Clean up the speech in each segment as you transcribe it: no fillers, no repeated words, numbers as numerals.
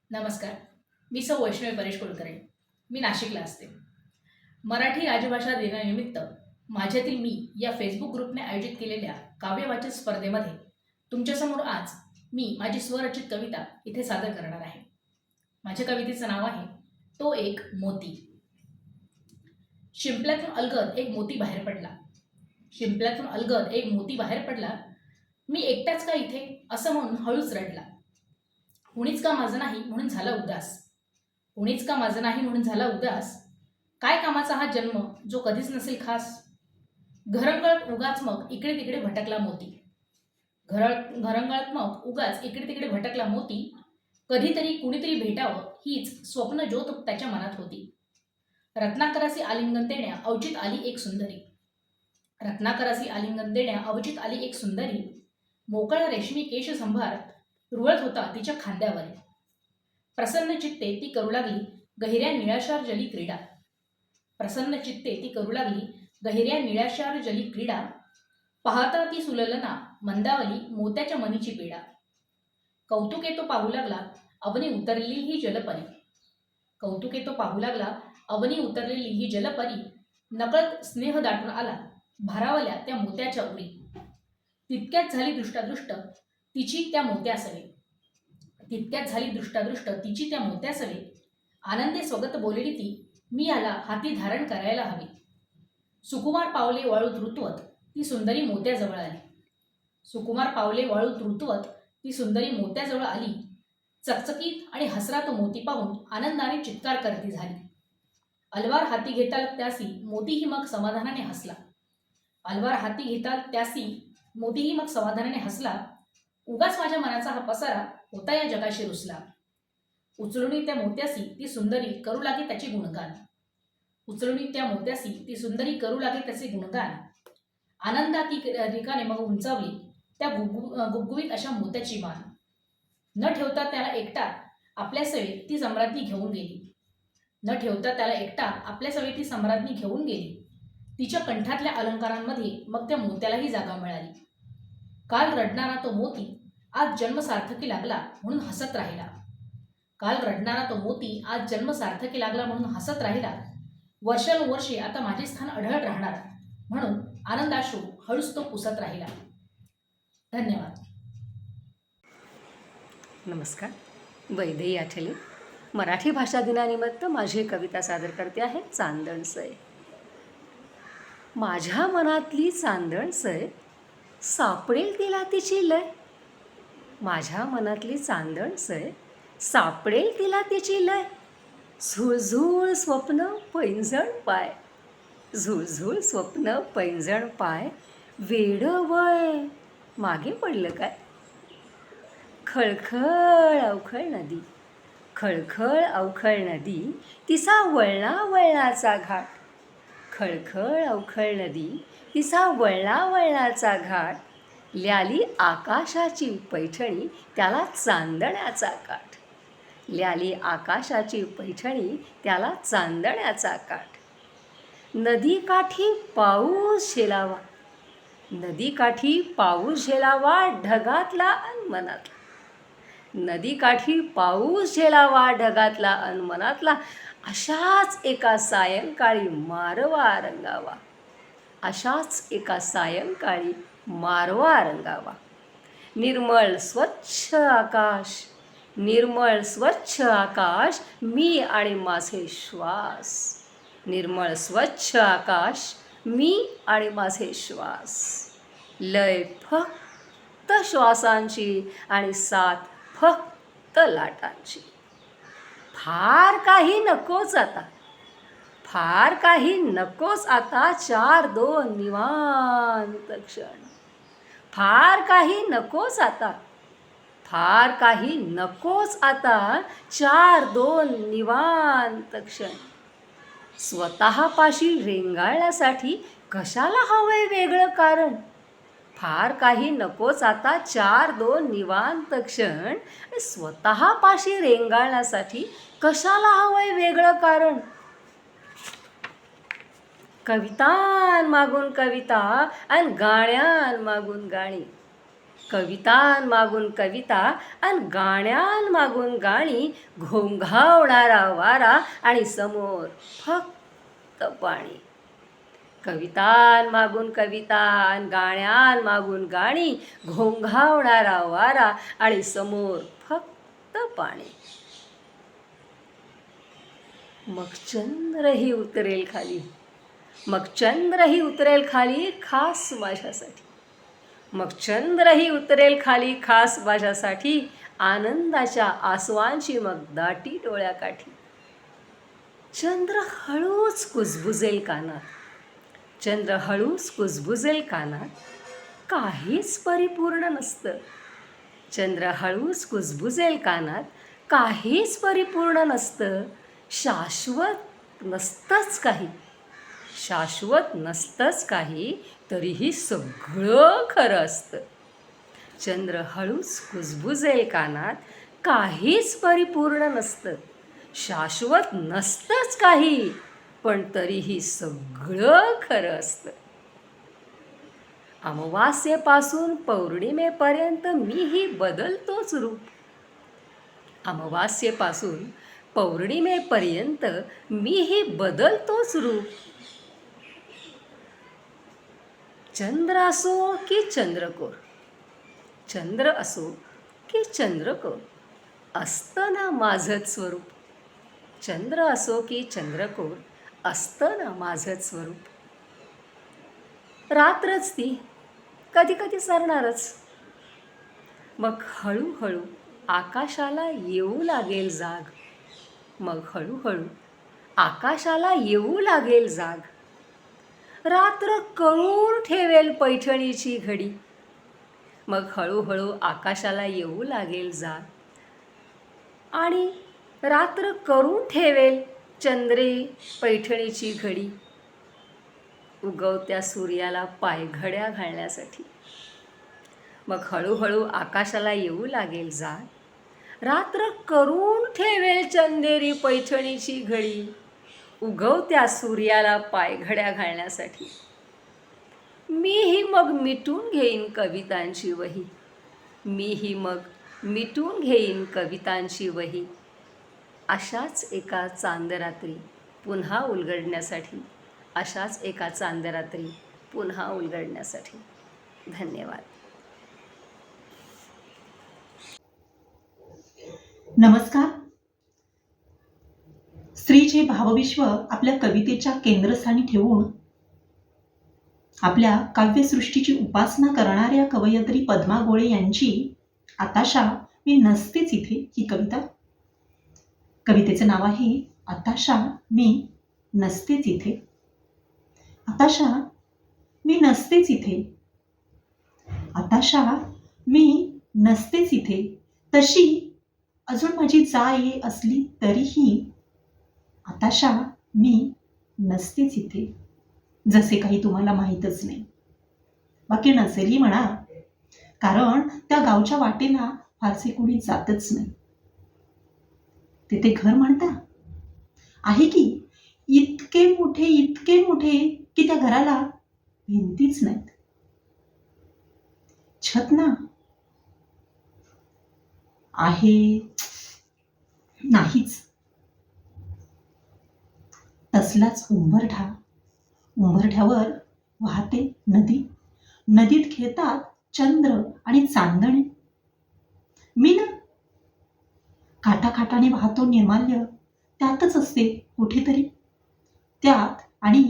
नमस्कार. मी सौ वैष्णवी परेश कुलकर्णी. मी नाशिकला असते. मराठी राजभाषा दिनानिमित्त माझ्यातील मी या फेसबुक ग्रुपने आयोजित केलेल्या काव्यवाचन स्पर्धेमध्ये तुमच्यासमोर आज मी माझी स्वरचित कविता इथे सादर करणार आहे. माझ्या कवितेचं नाव आहे तो एक मोती. शिंपल्यातून अलगद एक मोती बाहेर पडला. शिंपल्यातून अलगद एक मोती बाहेर पडला. मी एकटाच का इथे असं म्हणून हळूच रडला. कुणीच का माझं नाही म्हणून झाला उदास. कुणीच का माझं नाही म्हणून झाला उदास. काय कामाचा हा जन्म जो कधीच नसेल खास. घरंगळत उगाच मग इकडे तिकडे भटकला मोती. घरंगळत मग उगाच इकडे तिकडे भटकला मोती. कधीतरी कुणीतरी भेटावं हीच स्वप्न ज्योत त्याच्या मनात होती. रत्नाकरासी आलिंगन देण्या अवचित आली एक सुंदरी. रत्नाकरासी आलिंगन देण्या अवचित आली एक सुंदरी. मोकळा रेशमी केश संभार रुळत होता तिच्या खांद्यावर. प्रसन्न चित्ते ती करू लागली गहिऱ्या निळाशार जली क्रीडा. प्रसन्न चित्ते ती करू लागली गहिऱ्या निळाशार जली क्रीडा. पाहता ती सुललना मंदावली मोत्याच्या मनीची पीडा. कौतुके तो पाहू लागला अवनी उतरलेली ही जलपरी. कौतुके तो पाहू लागला अवनी उतरलेली ही जलपरी. नकळत स्नेह दाटून आला भारावल्या त्या मोत्याच्या उरी. तितक्यात झाली दृष्टादृष्ट तिची त्या मोत्यासवे. तितक्यात झाली दृष्टादृष्ट तिची त्या मोत्यासवे. आनंदे स्वगत बोलली ती मी याला हाती धारण करायला हवी. सुकुमार पावले वाळूत ऋतुवत ती सुंदरी मोत्याजवळ आली. सुकुमार पावले वाळूत ऋतुवत ती सुंदरी मोत्याजवळ आली. चकचकीत आणि हसरा तो मोती पाहून आनंदाने चित्कार करती झाली. अलवार हाती घेता त्यासी मोतीही मग समाधानाने हसला. अलवार हाती घेता त्यासी मोतीही मग समाधानाने हसला. उगाच माझ्या मनाचा हा पसारा होता या जगाशी रुसला. उचलुनी त्या मोत्यासी ती सुंदरी करू लागे त्याचे गुणगान. उचलुनी त्या मोत्यासी ती सुंदरी करू लागे त्याचे गुणगान. आनंदा ती रिकाने मग उंचावली त्या गुबगुबीत अशा मोत्याची मान. न ठेवता त्याला एकटा आपल्या सवेत ती सम्राज्ञी घेऊन गेली. न ठेवता त्याला एकटा आपल्या सवेत ती सम्राज्ञी घेऊन गेली. तिच्या कंठातल्या अलंकारांमध्ये मग त्या मोत्यालाही जागा मिळाली. काल रडणारा तो मोती आज जन्म सार्थकी लागला म्हणून हसत राहिला. काल रडणारा तो मोती आज जन्म सार्थकी लागला म्हणून हसत राहिला. वर्षानुवर्षे आता माझे स्थान अढळ राहणार म्हणून आनंदाश्रू हळूच तो पुसत राहिला. धन्यवाद. नमस्कार. वैदेही आठले मराठी भाषा दिनानिमित्त माझी कविता सादर करते आहे चांदणसय. माझ्या मनातली चांदणसय सापडेल तिला तिची लय. माझ्या मनातली चांदणसय सापडेल तिला तिची लय. झुळझुळ स्वप्न पैंजण पाय. झुळझुळ स्वप्न पैंजण पाय. वेड वय मागे पडलं काय. खळखळ अवखळ नदी. खळखळ अवखळ नदी तिचा वळणा वळणाचा घाट. खळखळ अवखळ नदी तिचा वळणा वळणाचा घाट. ल्याली आकाशाची पैठणी त्याला चांदण्याचा काठ. ल्याली आकाशाची पैठणी त्याला चांदण्याचा काठ. नदीकाठी पाऊस झेलावा. नदीकाठी पाऊस झेलावा ढगातला अन मनातला. नदीकाठी पाऊस झेलावा ढगातला अन मनातला. अशाच एका सायंकाळी मारवा रंगावा. अशाच एका सायंकाळी मारवा रंगावा. निर्मळ स्वच्छ आकाश. निर्मळ स्वच्छ आकाश मी आणि माझे श्वास. निर्मळ स्वच्छ आकाश मी आणि माझे श्वास. लय फक्त श्वासांची आणि साथ फक्त लाटांची. फार काही नकोच आता. फार काही नकोच आता. 4-2 निवांत क्षण. फार काही नकोच आता. फार काही नकोच आता. 4-2 निवांत क्षण. स्वतःपाशी रेंगाळण्यासाठी कशाला हवंय वेगळं कारण. फार काही नकोच आता. 4-2 निवांत क्षण. स्वतःपाशी रेंगाळण्यासाठी कशाला हवंय वेगळं कारण. कवितांमागून कविता आणि गाण्यांमागून गाणी. कवितांमागून कविता आणि गाण्यांमागून गाणी, घोंघावणारा वारा आणि समोर फक्त पाणी. कवितांमागून कविता आणि गाण्यांमागून गाणी, घोंघावणारा वारा आणि समोर फक्त पाणी. मग चंद्रही उतरेल खाली, मग चंद्रही उतरेल खाली खास माझ्यासाठी. मग चंद्रही उतरेल खाली खास माझ्यासाठी, आनंदाच्या आसवांची मग दाटी डोळ्याकाठी. चंद्र हळूच कुजबुजेल कानात, चंद्र हळूच कुजबुजेल कानात, काहीच परिपूर्ण नसतं. चंद्र हळूच कुजबुजेल कानात, काहीच परिपूर्ण नसतं. शाश्वत नसतंच काही, शाश्वत नसतंच काही, तरीही सगळं खरं असतं. चंद्र हळूच कुजबुजेल कानात, काहीच परिपूर्ण नसतं. शाश्वत नसतंच काही, पण तरीही सगळं खरं असतं. अमावास्येपासून पौर्णिमेपर्यंत मीही बदलतोच रूप. अमावास्येपासून पौर्णिमेपर्यंत मीही बदलतोच रूप. चंद्र असो की चंद्रकोर, चंद्र असो की चंद्रकोर, असतं ना माझंच स्वरूप. चंद्र असो की चंद्रकोर, असतं ना माझंच स्वरूप. रात्रच ती कधी कधी सरणारच, मग हळूहळू आकाशाला येऊ लागेल जाग. मग हळूहळू आकाशाला येऊ लागेल जाग. रात्र कळून ठेवेल पैठणीची घडी. मग हळूहळू आकाशाला येऊ लागेल जाग. आणि रात्र करून ठेवेल चंद्री पैठणीची घडी, उगवत्या सूर्याला पायघड्या घालण्यासाठी. मग हळूहळू आकाशाला येऊ लागेल जाग. रात्र करून ठेवेल चंदेरी पैठणीची घडी, उगवत्या सूर्याला पायघड्या घालण्यासाठी. मीही मग मिटून घेईन कवितांची वही, मीही मग मिटून घेईन कवितांची वही. अशाच एका चांदरात्री पुन्हा उलगडण्यासाठी, अशाच एका चांदरात्री पुन्हा उलगडण्यासाठी. धन्यवाद. नमस्कार. स्त्रीचे भावविश्व आपल्या कवितेच्या केंद्रस्थानी ठेवून आपल्या काव्यसृष्टीची उपासना करणाऱ्या कवयित्री पद्मा गोळे यांची आताशा मी नसतेच इथे ही कविता. कवितेचं नाव आहे आताशा मी नसतेच इथे. आताशा मी नसतेच इथे, आताशा मी नसतेच इथे, तशी अजून माझी जाय असली तरीही आताशा मी नसतेच इथे. जसे काही तुम्हाला माहीतच नाही. बाकी नसेलही म्हणा, कारण त्या गावच्या वाटेला फारसे कोणी जातच नाही. तिथे घर म्हणता आहे की इतके मोठे की त्या घराला भिंतीच नाहीत. छत ना आहे नाहीच. तसलाच उंबरठा, उंबरठ्यावर वाहते नदी, नदीत खेळतात चंद्र आणि चांदणे. मी ना काठाखाटाने वाहतो निर्माल्य, त्यातच असते कुठेतरी, त्यात आणि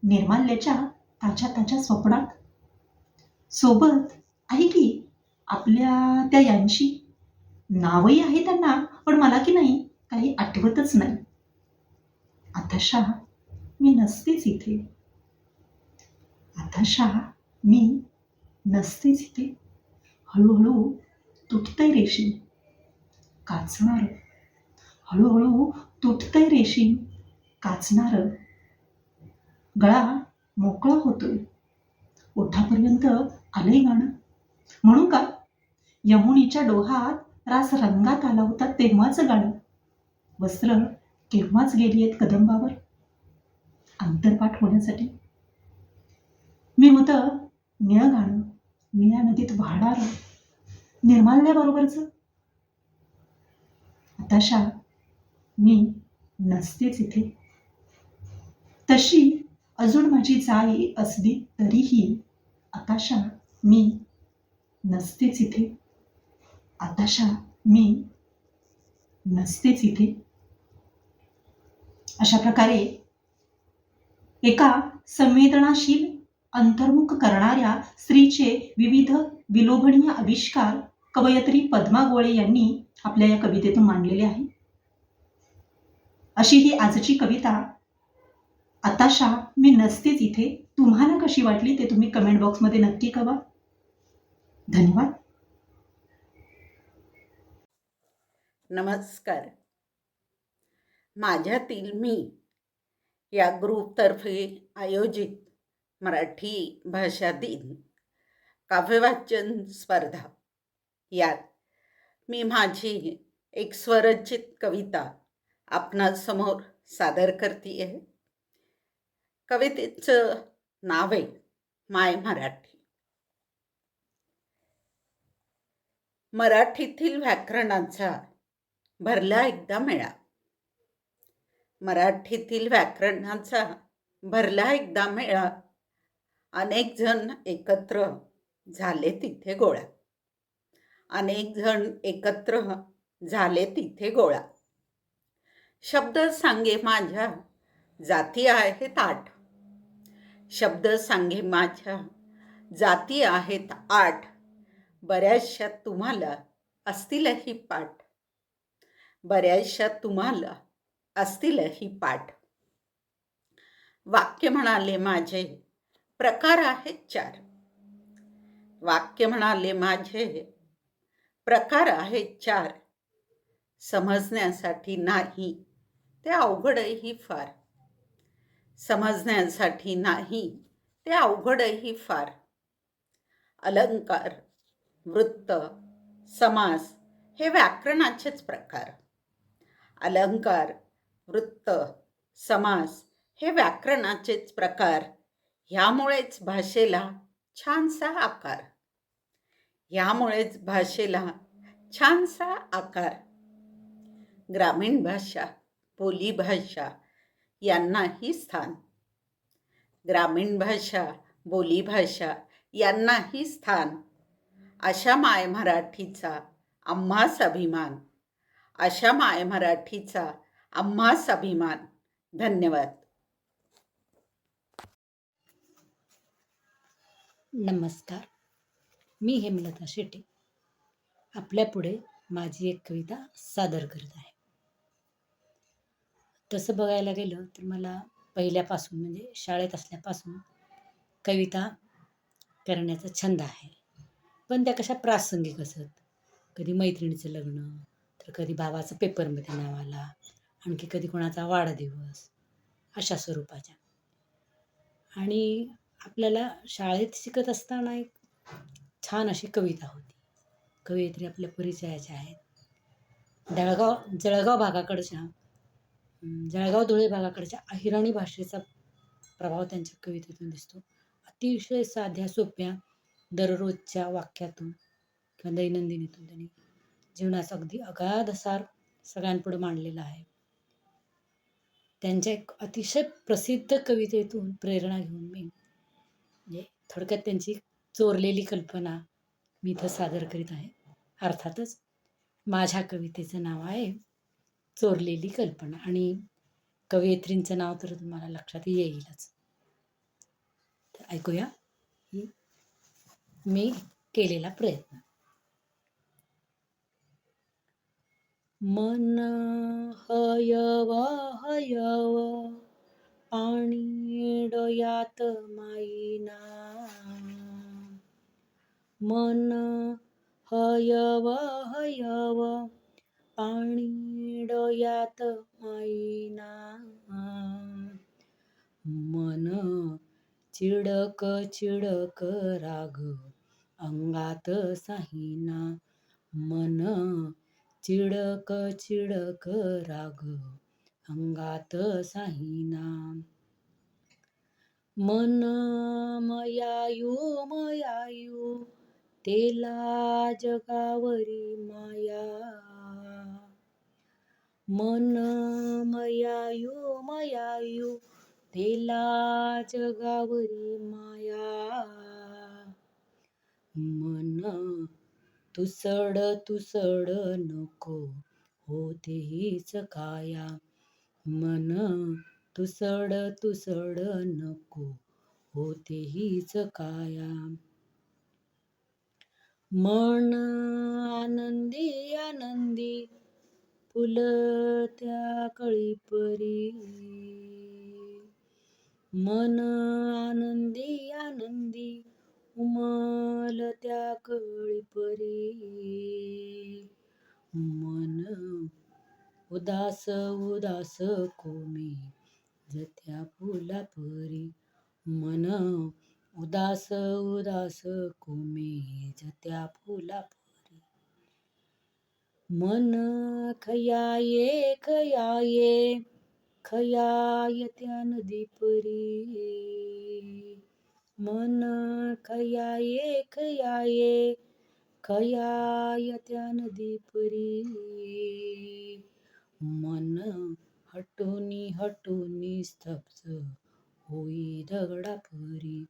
निर्माल्याच्या ताज्या ताज्या स्वप्नात. सोबत आहे की आपल्या त्या यांची नावही आहे त्यांना, पण मला की नाही काही आठवतच नाही. आताशा मी नसतेच इथे, आताशा मी नसतेच इथे. हळूहळू तुटतंय रेशीम काचणार, हळूहळू तुटतंय रेशीम काचणार. गळा मोकळा होतोय, ओठापर्यंत आलंय गाणं. म्हणून का यमुनीच्या डोहात रास रंगात आला होता तेव्हाच गाणं. वस्त्र केव्हाच गेली आहेत कदंबावर अंतरपाठ होण्यासाठी. मी होतं निळं गाणं, निळ्या नदीत वाहणारं, निर्माल्याबरोबरचं. आताशा मी नसतेच इथे. तशी अजून माझी जाई असली तरीही आताशा मी नसतेच इथे. आताशा मी नसतेच इथे. अशा प्रकारे एका संवेदनाशील अंतर्मुख करणाऱ्या स्त्रीचे विविध विलोभनीय आविष्कार कवयित्री पद्मा गोळे यांनी आपल्या या कवितेतून मांडलेले आहे. अशी ही आजची कविता आताशा मी नसतेच इथे तुम्हाला कशी वाटली ते तुम्ही कमेंट बॉक्समध्ये नक्की कळवा. धन्यवाद. नमस्कार. माझ्यातील मी या ग्रुपतर्फे आयोजित मराठी भाषा दिन काव्यवाचन स्पर्धा यात मी माझी एक स्वरचित कविता आपणासमोर सादर करते आहे. कवितेचं नाव आहे माय मराठी. मराठीतील व्याकरणाचा भरला एकदा मेळा. मराठीतील व्याकरणाचा भरला एकदा मेळा. अनेक जण एकत्र झाले तिथे गोळा. अनेक जण एकत्र झाले तिथे गोळा. शब्द सांगे माझ्या जाती आहेत 8. शब्द सांगे माझ्या जाती आहेत 8. बऱ्याचशा तुम्हाला असतीलही पाठ. बऱ्याचशा तुम्हाला असतीलही पाठ. वाक्य म्हणाले माझे प्रकार आहेत 4. वाक्य म्हणाले माझे प्रकार आहेत 4. समजण्यासाठी नाही ते अवघडही फार. समजण्यासाठी नाही ते अवघडही फार. अलंकार, वृत्त, समास हे व्याकरणाचेच प्रकार. अलंकार, वृत्त, समास हे व्याकरणाचेच प्रकार. ह्यामुळेच भाषेला छानसा आकार. ह्यामुळेच भाषेला छानसा आकार. ग्रामीण भाषा, बोलीभाषा यांनाही स्थान. ग्रामीण भाषा, बोलीभाषा यांनाही स्थान. अशा माय मराठीचा आम्हास अभिमान. अशा माय मराठीचा आम्हास अभिमान. धन्यवाद. नमस्कार. मी हेमलता शेटे आपल्यापुढे माझी एक कविता सादर करत आहे. तसं बघायला गेलं तर मला पहिल्यापासून म्हणजे शाळेत असल्यापासून कविता करण्याचा छंद आहे. पण त्या कशा प्रासंगिक असत. कधी मैत्रिणीचं लग्न, तर कधी भावाचं पेपरमध्ये नाव आला, आणखी कधी कोणाचा वाढदिवस, अशा स्वरूपाच्या. आणि आपल्याला शाळेत शिकत असताना एक छान अशी कविता होती. कवयित्री आपल्या परिचयाच्या आहेत. जळगाव भागाकडच्या जळगाव धुळे भागाकडच्या अहिराणी भाषेचा प्रभाव त्यांच्या कवितेतून दिसतो. अतिशय साध्या सोप्या दररोजच्या वाक्यातून किंवा दैनंदिनीतून त्यांनी जीवनाचा अगदी अगाध सार सगळ्यांपुढे मांडलेला आहे. त्यांच्या एक अतिशय प्रसिद्ध कवितेतून प्रेरणा घेऊन मी म्हणजे थोडक्यात त्यांची चोरलेली कल्पना मी इथं सादर करीत आहे. अर्थातच माझ्या कवितेचं नाव आहे चोरलेली कल्पना आणि कवयित्रींचं नाव तर तुम्हाला लक्षात येईलच. तर ऐकूया मी केलेला प्रयत्न. मन हयव हयव पाणी डोयात माईना. मन हयव हयव पाणी डोयात माईना. मन चिडक चिडक राग अंगात साहिना. मन चिडक चिडक राग अंगात साहिना. मन मयायू मयायू तेला जगावरी माया. मन मयायू तेला जगावरी माया. मन तुसड नको होते हीच काया. मन तुसड नको होते हीच काया. मन आनंदी फुलत्या कळीपरी. मन आनंदी उमलत्या कळीपरी. मन उदास कोमे जत्या फुलापरी. मन उदास कोमे जत्या फुलापरी. मन खयाये त्या नदीपरी. मन खयाये त्या नदीपरी. मन हटूनी स्तब्ध होई दगडापरी.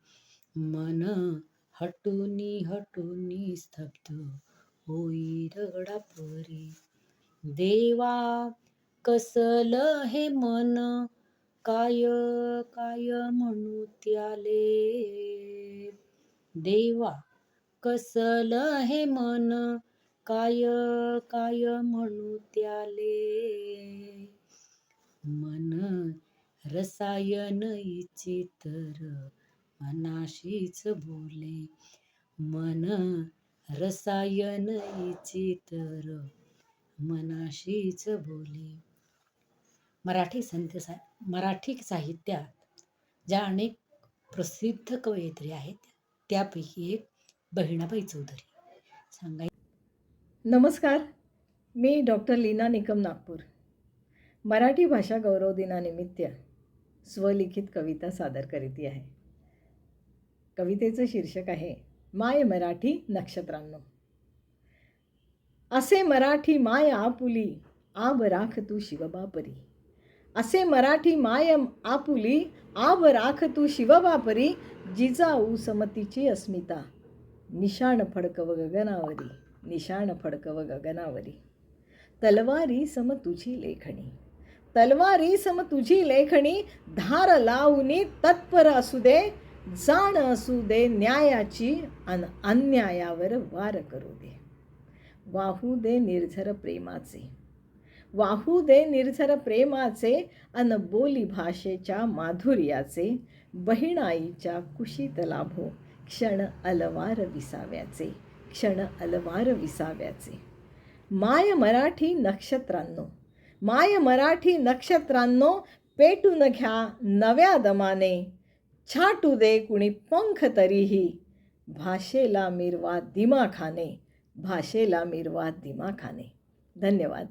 मन हटूनी स्तब्ध होई दगडापरी. देवा कसलं हे मन काय म्हणू त्याले. देवा कसलं हे मन काय म्हणू त्याले. मन रसायन इचितर मनाशीच बोले. मन रसायन इचितर मनाशीच बोले. मराठी साहित्यात ज्या अनेक प्रसिद्ध कवयित्री आहेत त्यापैकी एक बहिणाबाई चौधरी. सांगा. नमस्कार, मी डॉक्टर लीना निकम, नागपूर. मराठी भाषा गौरव दिनानिमित्त स्वलिखित कविता सादर करीत आहे. कवितेचं शीर्षक आहे माय मराठी नक्षत्रांनो. असे मराठी माय आपुली आब राख तू शिवबापरी. असे मराठी माय आपुली आब राख तू शिवबापरी. जिजाऊ समतीची अस्मिता निशाण फडकव गगनावरी. निशाण फडकव गगनावरी. तलवारी सम तुझी लेखणी. तलवारी सम तुझी लेखणी. धार लावूनी तत्पर असू दे. जाण असू दे न्यायाची अन अन्यायावर वार करू दे. वाहू दे निर्झर प्रेमाचे. वाहू दे निर्झर प्रेमाचे अन बोली भाषेच्या माधुर्याचे. बहिणाईच्या कुशीत लाभो क्षण अलवार विसाव्याचे. क्षण अलवार विसाव्याचे. माय मराठी नक्षत्रांनो. माय मराठी नक्षत्रांनो. पेटून घ्या नव्या दमाने. छाटू दे कुणी पंख तरीही. भाषेला मिरवा दिमाखाने. भाषेला मिरवा दिमाखाने. धन्यवाद.